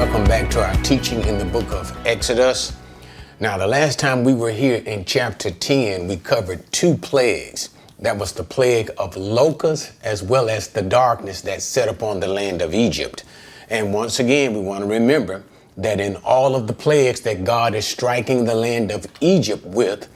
Welcome back to our teaching in the book of Exodus. Now, the last time we were here in chapter 10, we covered two plagues. That was the plague of locusts as well as the darkness that set upon the land of Egypt. And once again, we want to remember that in all of the plagues that God is striking the land of Egypt with,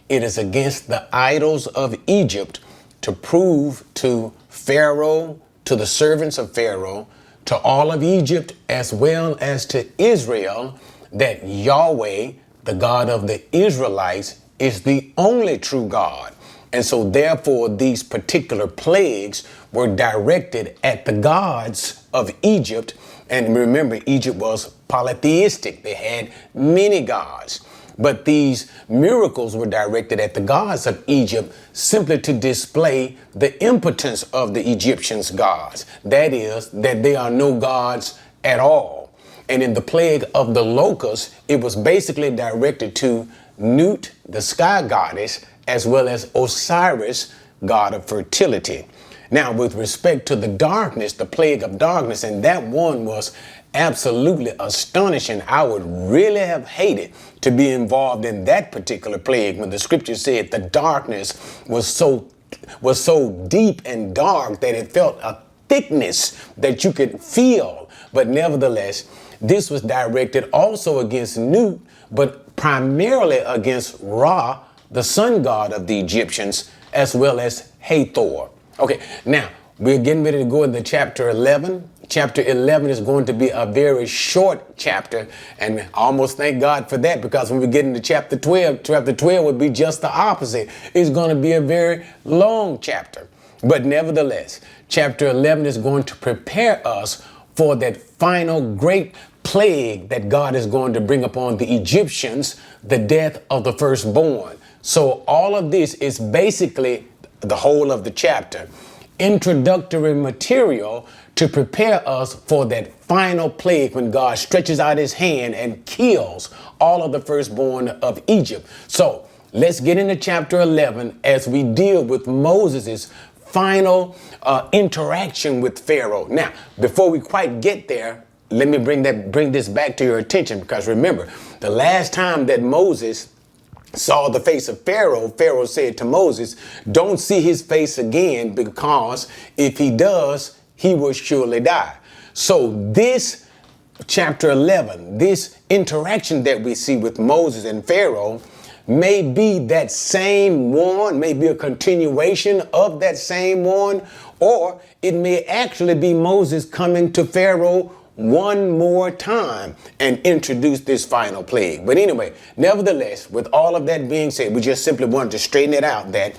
it is against the idols of Egypt to prove to Pharaoh, to the servants of Pharaoh, to all of Egypt as well as to Israel, that Yahweh, the God of the Israelites, is the only true God. And so therefore these particular plagues were directed at the gods of Egypt. And remember, Egypt was polytheistic. They had many gods. But these miracles were directed at the gods of Egypt simply to display the impotence of the Egyptians' gods. That is, that they are no gods at all. And in the plague of the locusts, it was basically directed to Nut, the sky goddess, as well as Osiris, god of fertility. Now, with respect to the darkness, the plague of darkness, and that one was absolutely astonishing. I would really have hated to be involved in that particular plague when the scripture said the darkness was so deep and dark that it felt a thickness that you could feel. But nevertheless, this was directed also against Nut, but primarily against Ra, the sun god of the Egyptians, as well as Hathor. Okay, now we're getting ready to go into chapter 11. Chapter 11 is going to be a very short chapter, and I almost thank God for that, because when we get into chapter 12 would be just the opposite. It's going to be a very long chapter. But nevertheless, chapter 11 is going to prepare us for that final great plague that God is going to bring upon the Egyptians, the death of the firstborn. So all of this is basically the whole of the chapter, introductory material to prepare us for that final plague when God stretches out his hand and kills all of the firstborn of Egypt. So let's get into chapter 11 as we deal with Moses's final interaction with Pharaoh. Now, before we quite get there, let me bring this back to your attention, because remember, the last time that Moses saw the face of Pharaoh, Pharaoh said to Moses, don't see his face again, because if he does, he will surely die. So this chapter 11, this interaction that we see with Moses and Pharaoh may be that same one, may be a continuation of that same one, or it may actually be Moses coming to Pharaoh one more time and introduce this final plague. But anyway, nevertheless, with all of that being said, we just simply wanted to straighten it out that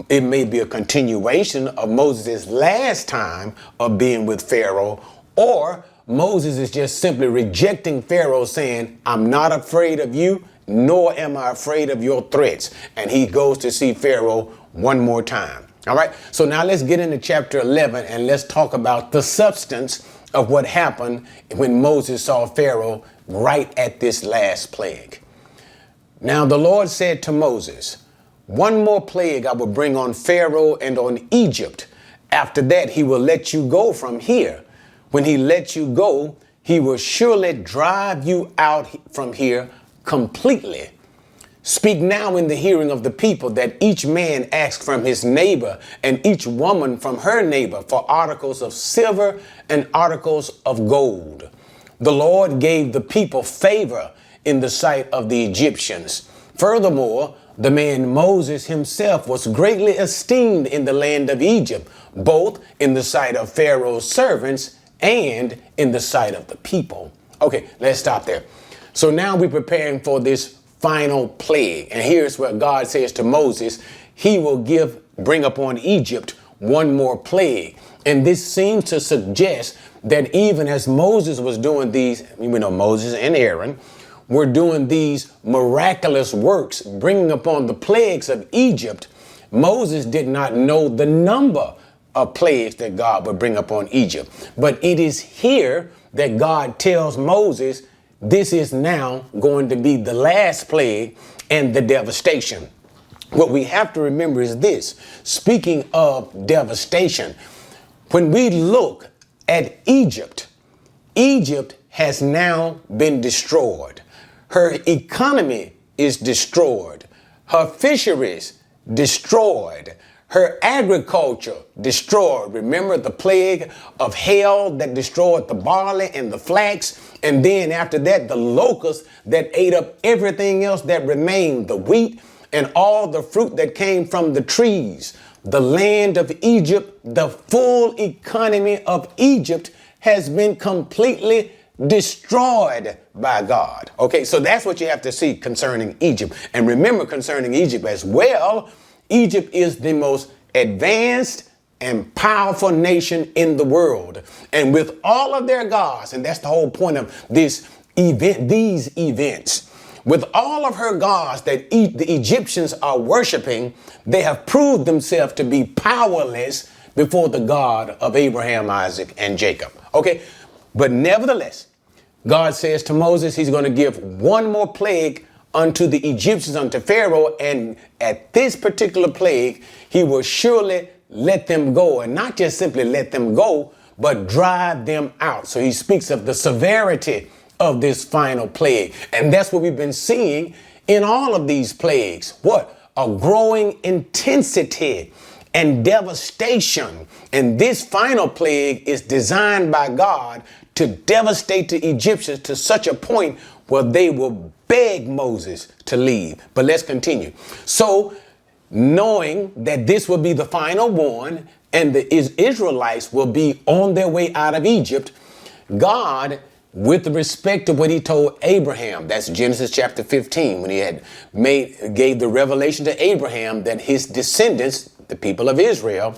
it may be a continuation of Moses' last time of being with Pharaoh, or Moses is just simply rejecting Pharaoh, saying, I'm not afraid of you, nor am I afraid of your threats. And he goes to see Pharaoh one more time. All right. So now let's get into chapter 11 and let's talk about the substance of what happened when Moses saw Pharaoh right at this last plague. Now the Lord said to Moses, one more plague I will bring on Pharaoh and on Egypt. After that, he will let you go from here. When he lets you go, he will surely drive you out from here completely. Speak now in the hearing of the people, that each man ask from his neighbor and each woman from her neighbor for articles of silver and articles of gold. The Lord gave the people favor in the sight of the Egyptians. Furthermore, the man Moses himself was greatly esteemed in the land of Egypt, both in the sight of Pharaoh's servants and in the sight of the people. Okay, let's stop there. So now we're preparing for this final plague. And here's what God says to Moses. He will bring upon Egypt one more plague. And this seems to suggest that even as Moses was doing these, we know Moses and Aaron were doing these miraculous works, bringing upon the plagues of Egypt, Moses did not know the number of plagues that God would bring upon Egypt. But it is here that God tells Moses, this is now going to be the last plague and the devastation. What we have to remember is this. Speaking of devastation, when we look at Egypt has now been destroyed. Her economy is destroyed. Her fisheries destroyed. Her agriculture destroyed. Remember the plague of hail that destroyed the barley and the flax. And then after that, the locusts that ate up everything else that remained, the wheat and all the fruit that came from the trees. The land of Egypt, the full economy of Egypt has been completely destroyed by God. Okay, so that's what you have to see concerning Egypt. And remember concerning Egypt as well, Egypt is the most advanced and powerful nation in the world. And with all of their gods, and that's the whole point of this event, these events, with all of her gods that the Egyptians are worshiping, they have proved themselves to be powerless before the God of Abraham, Isaac, and Jacob. Okay, but nevertheless, God says to Moses, he's going to give one more plague unto the Egyptians, unto Pharaoh. And at this particular plague, he will surely let them go, and not just simply let them go, but drive them out. So he speaks of the severity of this final plague. And that's what we've been seeing in all of these plagues. What? A growing intensity and devastation. And this final plague is designed by God to devastate the Egyptians to such a point where they will beg Moses to leave. But let's continue. So, knowing that this will be the final one and the Israelites will be on their way out of Egypt, God, with respect to what he told Abraham, that's Genesis chapter 15, when he had gave the revelation to Abraham that his descendants, the people of Israel,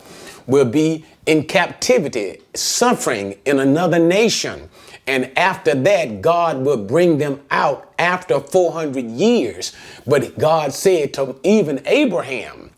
will be in captivity, suffering in another nation. And after that, God will bring them out after 400 years. But God said to even Abraham,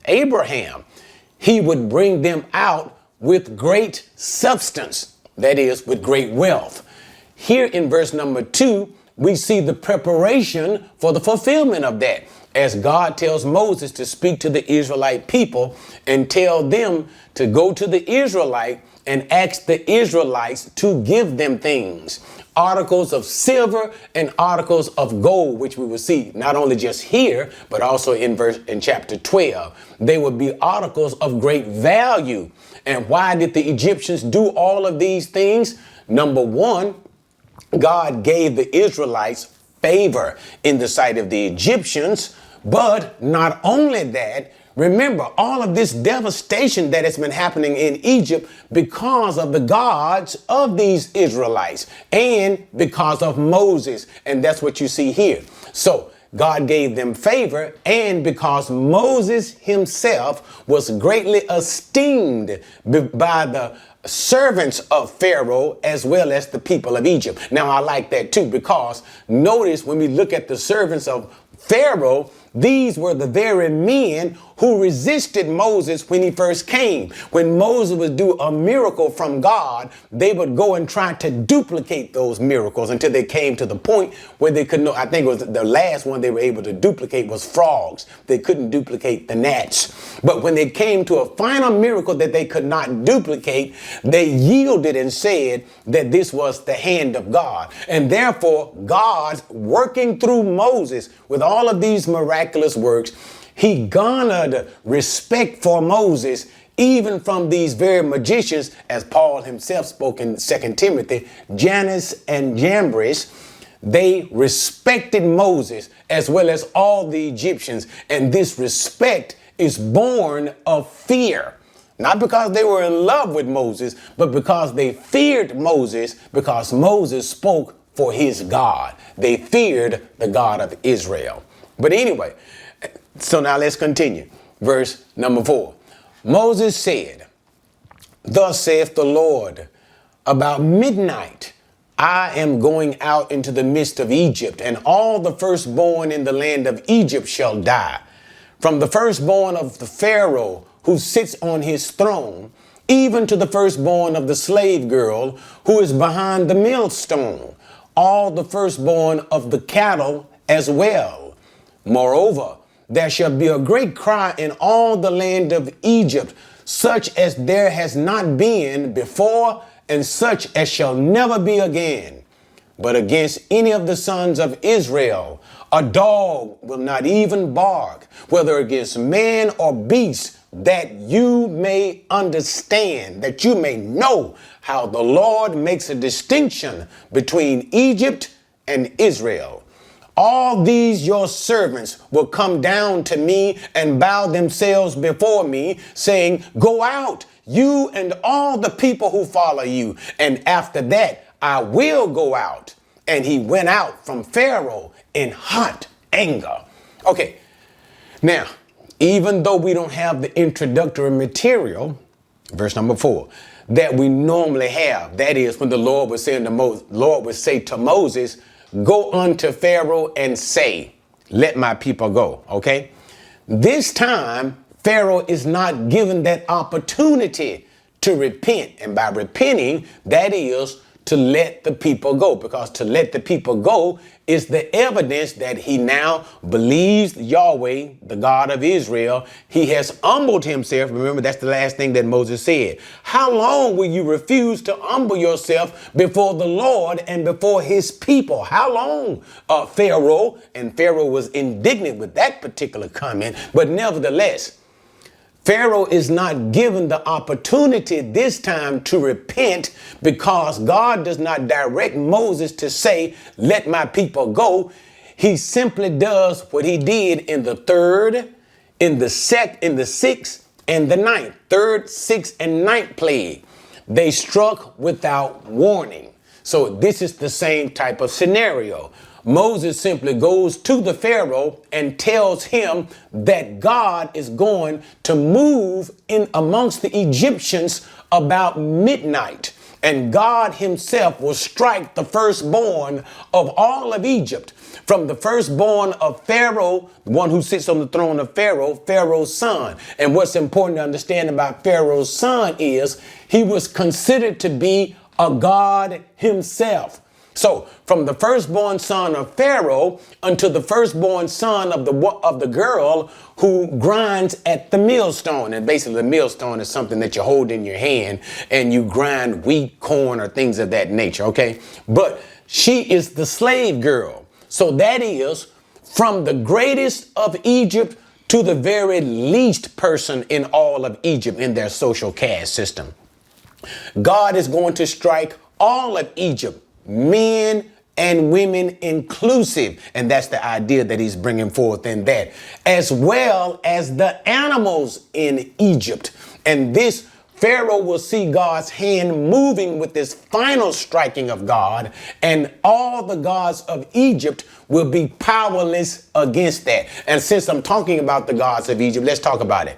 he would bring them out with great substance, that is, with great wealth. Here in verse number 2, we see the preparation for the fulfillment of that, as God tells Moses to speak to the Israelite people and tell them to go to the Israelite and ask the Israelites to give them things, articles of silver and articles of gold, which we will see not only just here, but also in chapter 12. They would be articles of great value. And why did the Egyptians do all of these things? Number one, God gave the Israelites favor in the sight of the Egyptians. But not only that, remember all of this devastation that has been happening in Egypt because of the gods of these Israelites and because of Moses. And that's what you see here. So God gave them favor, and because Moses himself was greatly esteemed by the servants of Pharaoh as well as the people of Egypt. Now, I like that too, because notice when we look at the servants of Pharaoh, these were the very men who resisted Moses when he first came. When Moses would do a miracle from God, they would go and try to duplicate those miracles until they came to the point where they could know. I think it was the last one they were able to duplicate was frogs. They couldn't duplicate the gnats. But when they came to a final miracle that they could not duplicate, they yielded and said that this was the hand of God. And therefore, God's working through Moses with all of these miraculous works, he garnered respect for Moses, even from these very magicians, as Paul himself spoke in 2 Timothy, Jannes and Jambres. They respected Moses as well as all the Egyptians. And this respect is born of fear. Not because they were in love with Moses, but because they feared Moses, because Moses spoke for his God. They feared the God of Israel. But anyway, so now let's continue. Verse number 4. Moses said, "Thus saith the Lord, about midnight I am going out into the midst of Egypt, and all the firstborn in the land of Egypt shall die. From the firstborn of the Pharaoh who sits on his throne, even to the firstborn of the slave girl who is behind the millstone, all the firstborn of the cattle as well. Moreover, there shall be a great cry in all the land of Egypt, such as there has not been before, and such as shall never be again. but against any of the sons of Israel, a dog will not even bark, whether against man or beast, that you may understand, that you may know how the Lord makes a distinction between Egypt and Israel. All these your servants will come down to me and bow themselves before me, saying, go out, you and all the people who follow you. And after that, I will go out. And he went out from Pharaoh in hot anger. Okay, now, even though we don't have the introductory material, verse number 4, that we normally have, that is when the Lord would say to Moses, go unto Pharaoh and say, let my people go. Okay, this time Pharaoh is not given that opportunity to repent, and by repenting, that is to let the people go, because to let the people go is the evidence that he now believes Yahweh, the God of Israel. He has humbled himself. Remember, that's the last thing that Moses said. How long will you refuse to humble yourself before the Lord and before his people? How long, Pharaoh? And Pharaoh was indignant with that particular comment, but nevertheless, Pharaoh is not given the opportunity this time to repent, because God does not direct Moses to say, let my people go. He simply does what he did in the third, in the sixth, and the ninth. Third, sixth, and ninth plague. They struck without warning. So this is the same type of scenario. Moses simply goes to the Pharaoh and tells him that God is going to move in amongst the Egyptians about midnight. And God himself will strike the firstborn of all of Egypt, from the firstborn of Pharaoh, the one who sits on the throne of Pharaoh, Pharaoh's son. And what's important to understand about Pharaoh's son is he was considered to be a god himself. So from the firstborn son of Pharaoh unto the firstborn son of the girl who grinds at the millstone. And basically the millstone is something that you hold in your hand and you grind wheat, corn, or things of that nature. OK, but she is the slave girl. So that is from the greatest of Egypt to the very least person in all of Egypt in their social caste system. God is going to strike all of Egypt, men and women inclusive. And that's the idea that he's bringing forth in that, as well as the animals in Egypt. And this Pharaoh will see God's hand moving with this final striking of God, and all the gods of Egypt will be powerless against that. And since I'm talking about the gods of Egypt, let's talk about it.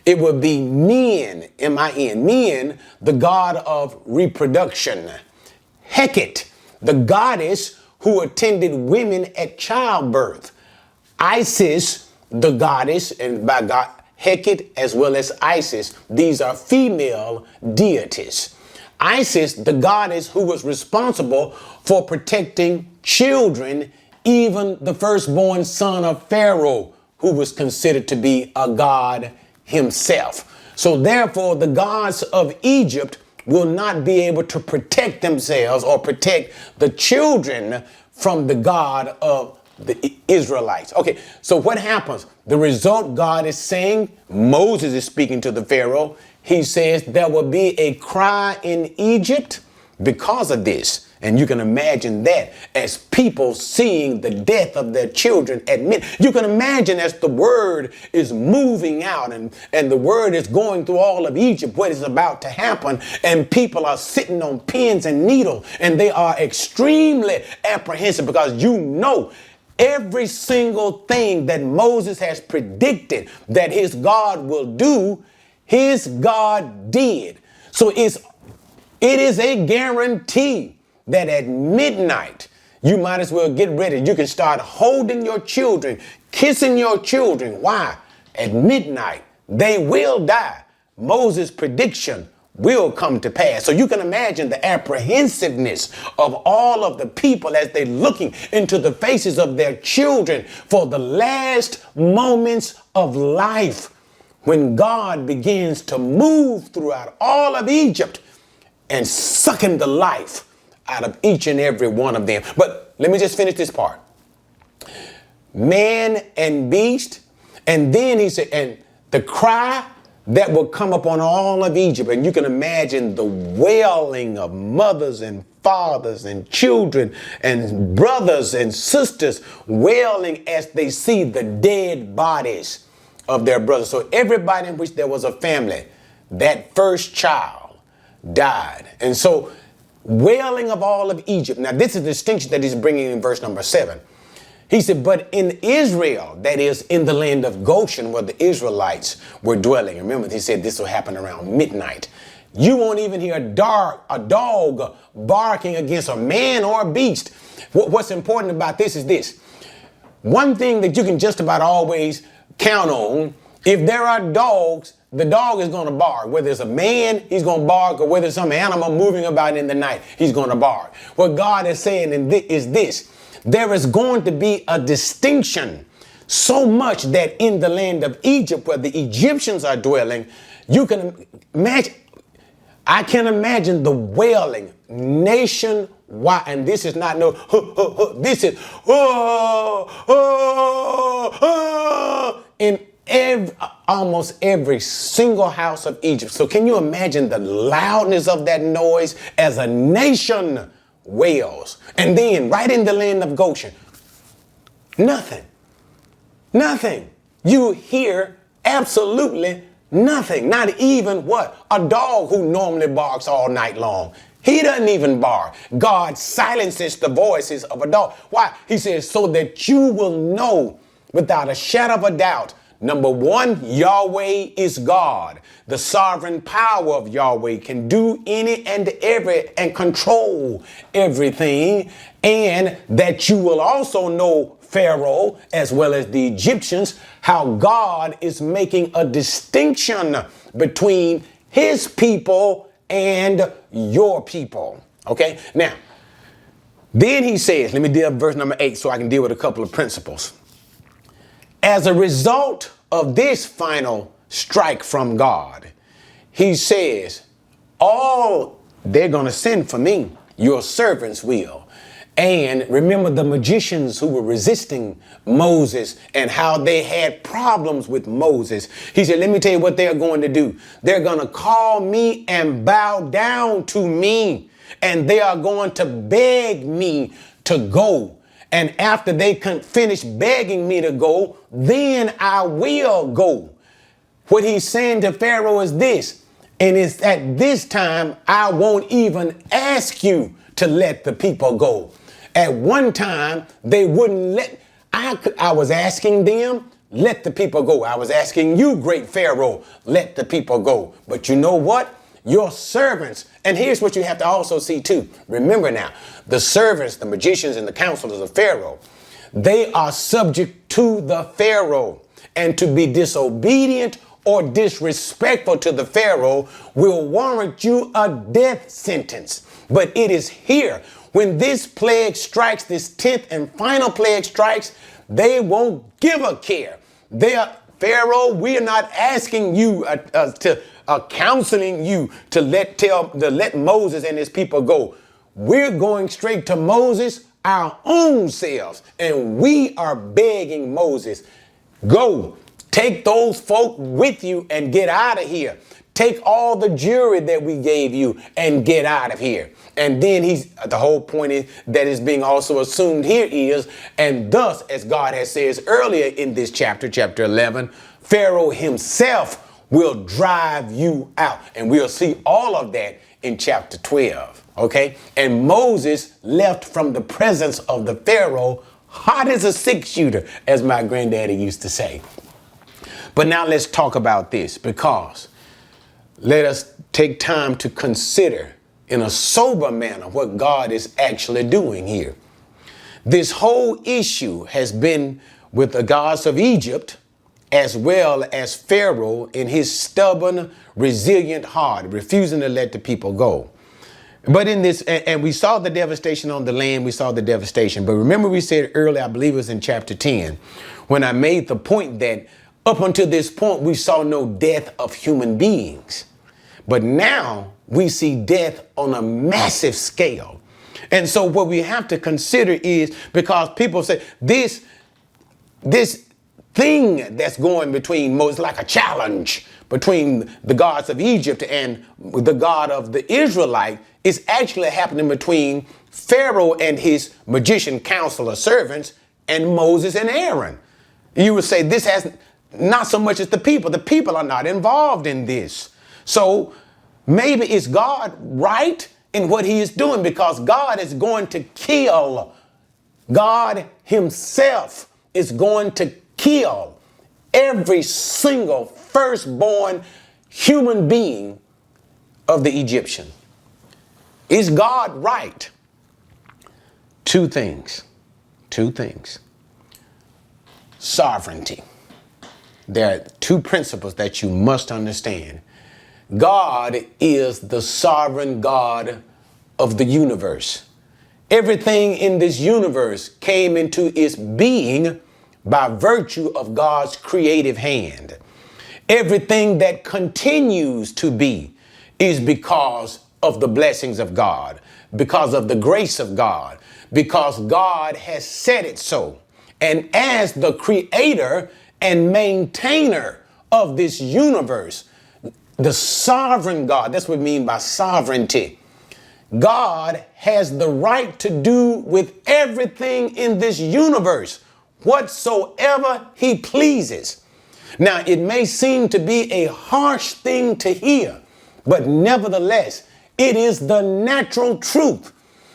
It would be Men, M-I-N, Men, the god of reproduction. Heket, the goddess who attended women at childbirth. Isis, the goddess, and by God, Heket as well as Isis, these are female deities. Isis, the goddess who was responsible for protecting children, even the firstborn son of Pharaoh, who was considered to be a god himself. So therefore, the gods of Egypt will not be able to protect themselves or protect the children from the God of the Israelites. Okay, so what happens? The result, God is saying, Moses is speaking to the Pharaoh. He says there will be a cry in Egypt because of this. And you can imagine that as people seeing the death of their children at midnight. You can imagine as the word is moving out and the word is going through all of Egypt, what is about to happen. And people are sitting on pins and needles, and they are extremely apprehensive, because you know every single thing that Moses has predicted that his God will do, his God did. So it is a guarantee that at midnight, you might as well get ready. You can start holding your children, kissing your children. Why? At midnight, they will die. Moses' prediction will come to pass. So you can imagine the apprehensiveness of all of the people as they're looking into the faces of their children for the last moments of life, when God begins to move throughout all of Egypt and sucking the life out of each and every one of them. But let me just finish this part. Man and beast. And then he said, and the cry that will come upon all of Egypt. And you can imagine the wailing of mothers and fathers and children and brothers and sisters wailing as they see the dead bodies of their brothers. So everybody in which there was a family, that first child died. And so wailing of all of Egypt. Now this is the distinction that he's bringing in verse number 7. He said, but in Israel, that is in the land of Goshen, where the Israelites were dwelling. Remember, he said this will happen around midnight. You won't even hear a dog barking against a man or a beast. What's important about this is this. One thing that you can just about always count on, if there are dogs, the dog is going to bark. Whether it's a man, he's going to bark, or whether it's some animal moving about in the night, he's going to bark. What God is saying is this. There is going to be a distinction so much that in the land of Egypt, where the Egyptians are dwelling, you can imagine, I can imagine the wailing nationwide. And this is not this is in almost every single house of Egypt. So can you imagine the loudness of that noise as a nation wails? And then right in the land of Goshen, nothing. You hear absolutely nothing. Not even what? A dog who normally barks all night long. He doesn't even bark. God silences the voices of a dog. Why? He says, so that you will know without a shadow of a doubt. Number one, Yahweh is God. The sovereign power of Yahweh can do any and every and control everything. And that you will also know Pharaoh as well as the Egyptians, how God is making a distinction between his people and your people. Okay, now, then he says, let me deal with verse number 8 so I can deal with a couple of principles. As a result of this final strike from God, he says, all they're going to send for me, your servants will. And remember the magicians who were resisting Moses and how they had problems with Moses. He said, let me tell you what they're going to do. They're going to call me and bow down to me, and they are going to beg me to go. And after they can finish begging me to go, then I will go. What he's saying to Pharaoh is this, and it's at this time, I won't even ask you to let the people go. At one time, they wouldn't let, I was asking them, let the people go. I was asking you, great Pharaoh, let the people go. But you know what? Your servants, and here's what you have to also see too. Remember now, the servants, the magicians and the counselors of Pharaoh, they are subject to the Pharaoh. And to be disobedient or disrespectful to the Pharaoh will warrant you a death sentence. But it is here, when this plague strikes, this 10th and final plague strikes, they won't give a care. They are, Pharaoh, we are not asking you counseling you to let Moses and his people go. We're going straight to Moses, our own selves, and we are begging Moses, go, take those folk with you and get out of here. Take all the jewelry that we gave you and get out of here. And then the whole point is that is being also assumed here is, and thus, as God has said earlier in this chapter, chapter 11, Pharaoh himself will drive you out. And we'll see all of that in chapter 12. Okay. And Moses left from the presence of the Pharaoh hot as a 6-shooter, as my granddaddy used to say. But now let's talk about this, because let us take time to consider in a sober manner what God is actually doing here. This whole issue has been with the gods of Egypt, as well as Pharaoh in his stubborn, resilient heart, refusing to let the people go. But in this, and we saw the devastation on the land, we saw the devastation. But remember we said earlier, I believe it was in chapter 10, when I made the point that up until this point, we saw no death of human beings. But now we see death on a massive scale. And so what we have to consider is, because people say this thing that's going between Moses, like a challenge between the gods of Egypt and the God of the Israelite, is actually happening between Pharaoh and his magician counselor servants and Moses and Aaron. You would say this has not so much as the people. The people are not involved in this. So maybe is God right in what he is doing, because God is going to kill. God himself is going to kill every single firstborn human being of the Egyptian. Is God right? Two things. Sovereignty. There are two principles that you must understand. God is the sovereign God of the universe. Everything in this universe came into its being by virtue of God's creative hand. Everything that continues to be is because of the blessings of God, because of the grace of God, because God has said it so. And as the creator and maintainer of this universe, the sovereign God, that's what we mean by sovereignty. God has the right to do with everything in this universe whatsoever he pleases. Now, it may seem to be a harsh thing to hear, but nevertheless, it is the natural truth.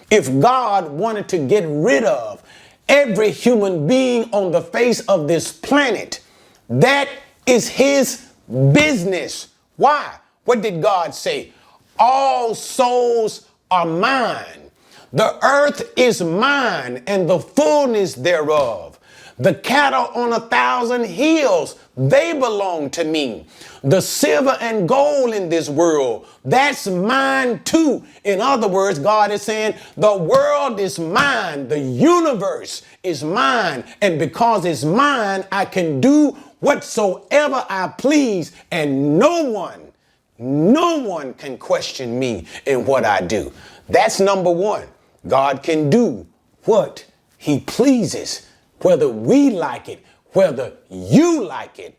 If God wanted to get rid of every human being on the face of this planet, that is his business. Why? What did God say? All souls are mine. The earth is mine and the fullness thereof. The cattle on 1,000 hills, they belong to me. The silver and gold in this world, that's mine too. In other words, God is saying the world is mine. The universe is mine. And because it's mine, I can do whatsoever I please, and no one can question me in what I do. That's number one. God can do what he pleases, whether we like it, whether you like it,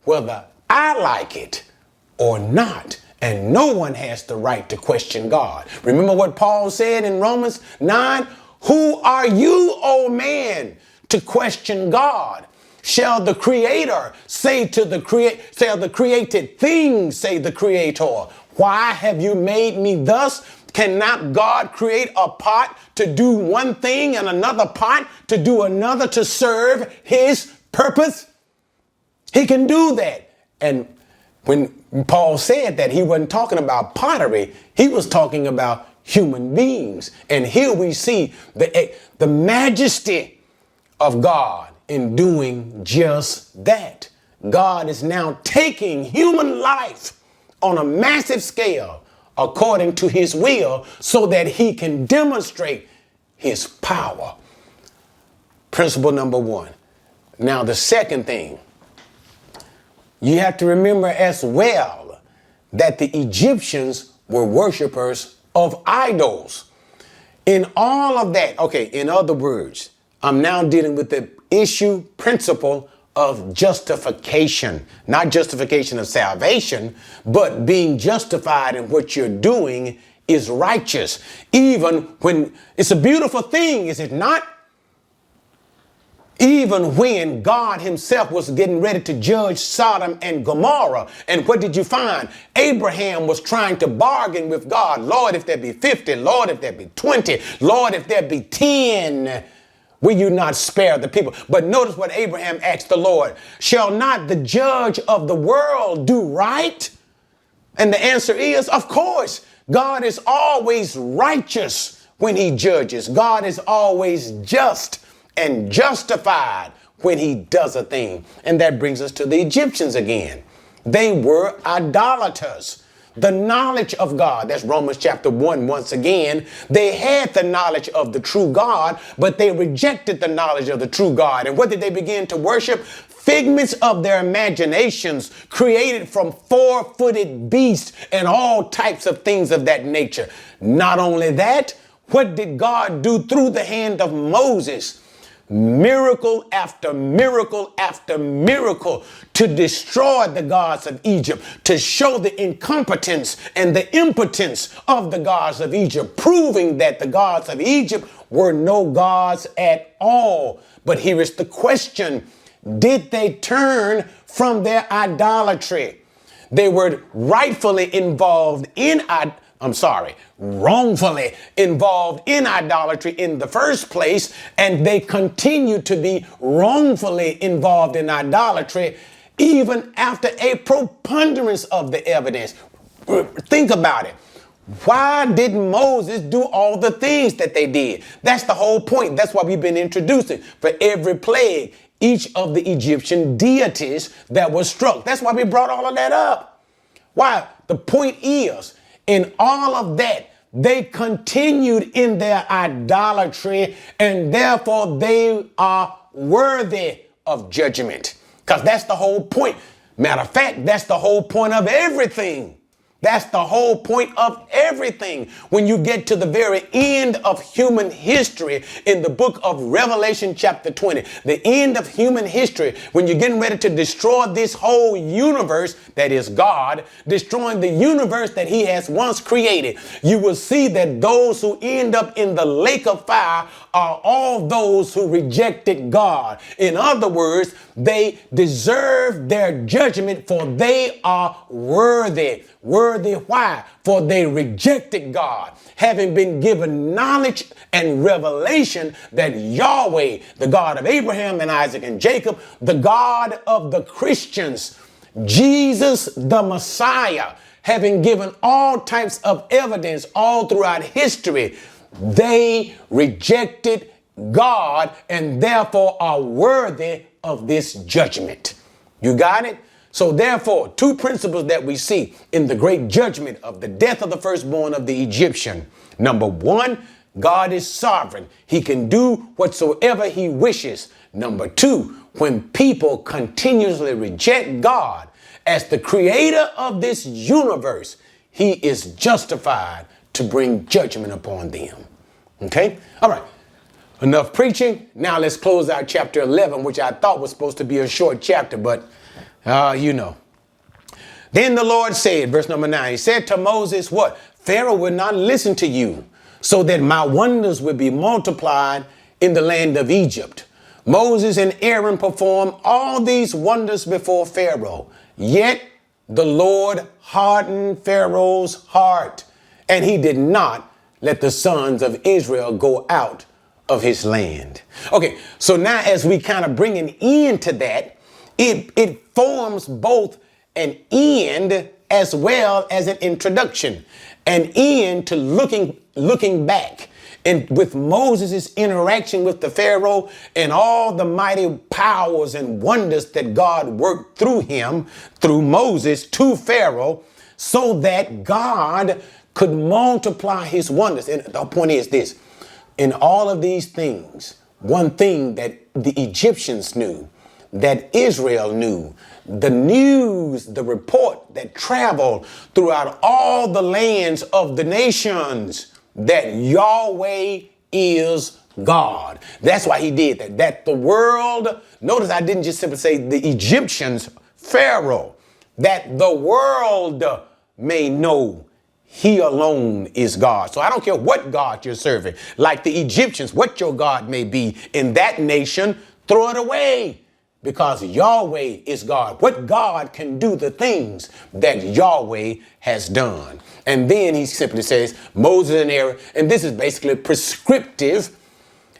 whether I like it or not. And no one has the right to question God. Remember what Paul said in Romans 9? Who are you, O man, to question God? Shall the creator say to the shall the created things say the creator, why have you made me thus? Cannot God create a pot to do one thing and another pot to do another to serve his purpose? He can do that. And when Paul said that, he wasn't talking about pottery. He was talking about human beings. And here we see the majesty of God in doing just that. God is now taking human life on a massive scale according to his will so that he can demonstrate his power. Principle number one. Now, the second thing, you have to remember as well that the Egyptians were worshipers of idols. In all of that, okay, in other words, I'm now dealing with the principle of justification, not justification of salvation, but being justified in what you're doing is righteous. Even when it's a beautiful thing, is it not? Even when God himself was getting ready to judge Sodom and Gomorrah. And what did you find? Abraham was trying to bargain with God. Lord, if there be 50, Lord, if there be 20, Lord, if there be 10, will you not spare the people? But notice what Abraham asked the Lord. Shall not the judge of the world do right? And the answer is, of course, God is always righteous when he judges. God is always just and justified when he does a thing. And that brings us to the Egyptians again. They were idolaters. The knowledge of God, that's Romans chapter 1 once again. They had the knowledge of the true God, but they rejected the knowledge of the true God. And what did they begin to worship? Figments of their imaginations created from four-footed beasts and all types of things of that nature. Not only that, What did God do through the hand of Moses? Miracle after miracle after miracle to destroy the gods of Egypt, to show the incompetence and the impotence of the gods of Egypt, proving that the gods of Egypt were no gods at all. But here is the question. Did they turn from their idolatry? They were wrongfully involved in idolatry in the first place, and they continue to be wrongfully involved in idolatry even after a preponderance of the evidence. Think about it. Why did Moses do all the things that they did? That's the whole point. That's why we've been introducing for every plague, each of the Egyptian deities that was struck. That's why we brought all of that up. Why? The point is, in all of that, they continued in their idolatry, and therefore they are worthy of judgment. Because that's the whole point. Matter of fact, that's the whole point of everything. That's the whole point of everything. When you get to the very end of human history in the book of Revelation chapter 20, the end of human history, when you're getting ready to destroy this whole universe that is God, destroying the universe that he has once created, you will see that those who end up in the lake of fire are all those who rejected God. In other words, they deserve their judgment, for they are worthy. Worthy why? For they rejected God, having been given knowledge and revelation that Yahweh, the God of Abraham and Isaac and Jacob, the God of the Christians, Jesus the Messiah, having given all types of evidence all throughout history, they rejected God and therefore are worthy of this judgment. You got it? So therefore, two principles that we see in the great judgment of the death of the firstborn of the Egyptian. Number one, God is sovereign. He can do whatsoever he wishes. Number two, when people continuously reject God as the creator of this universe, he is justified to bring judgment upon them. Okay? All right. Enough preaching. Now let's close out chapter 11, which I thought was supposed to be a short chapter, but Then the Lord said, verse number 9, he said to Moses, what? Pharaoh will not listen to you, so that my wonders will be multiplied in the land of Egypt. Moses and Aaron performed all these wonders before Pharaoh. Yet the Lord hardened Pharaoh's heart, and he did not let the sons of Israel go out of his land. Okay, so now as we kind of bring an end to that, it forms both an end as well as an introduction, an end to looking back. And with Moses' interaction with the Pharaoh and all the mighty powers and wonders that God worked through him, through Moses to Pharaoh, so that God could multiply his wonders. And the point is this, in all of these things, one thing that the Egyptians knew, that Israel knew, the news, the report that traveled throughout all the lands of the nations, that Yahweh is God. That's why he did that. That the world, notice I didn't just simply say the Egyptians, Pharaoh, that the world may know he alone is God. So I don't care what God you're serving, like the Egyptians, what your God may be in that nation, throw it away. Because Yahweh is God. What God can do the things that Yahweh has done. And then he simply says, Moses and Aaron, and this is basically prescriptive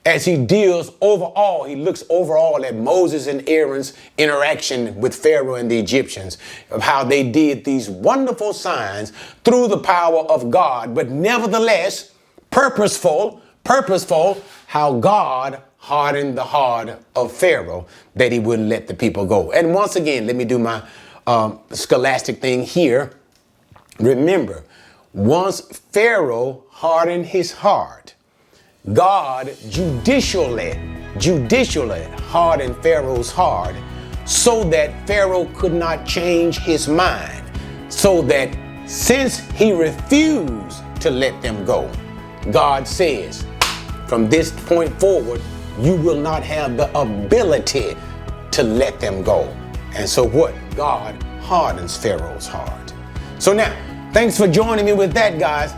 as he deals overall. He looks overall at Moses and Aaron's interaction with Pharaoh and the Egyptians, of how they did these wonderful signs through the power of God, but nevertheless purposeful, how God hardened the heart of Pharaoh that he wouldn't let the people go. And once again, let me do my scholastic thing here. Remember, once Pharaoh hardened his heart, God judicially hardened Pharaoh's heart so that Pharaoh could not change his mind. So that since he refused to let them go, God says, from this point forward, you will not have the ability to let them go. And so what? God hardens Pharaoh's heart. So now, thanks for joining me with that, guys.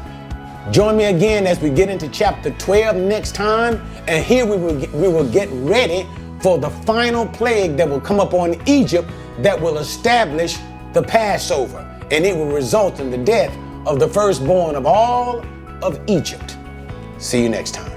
Join me again as we get into chapter 12 next time. And here we will get ready for the final plague that will come upon Egypt that will establish the Passover. And it will result in the death of the firstborn of all of Egypt. See you next time.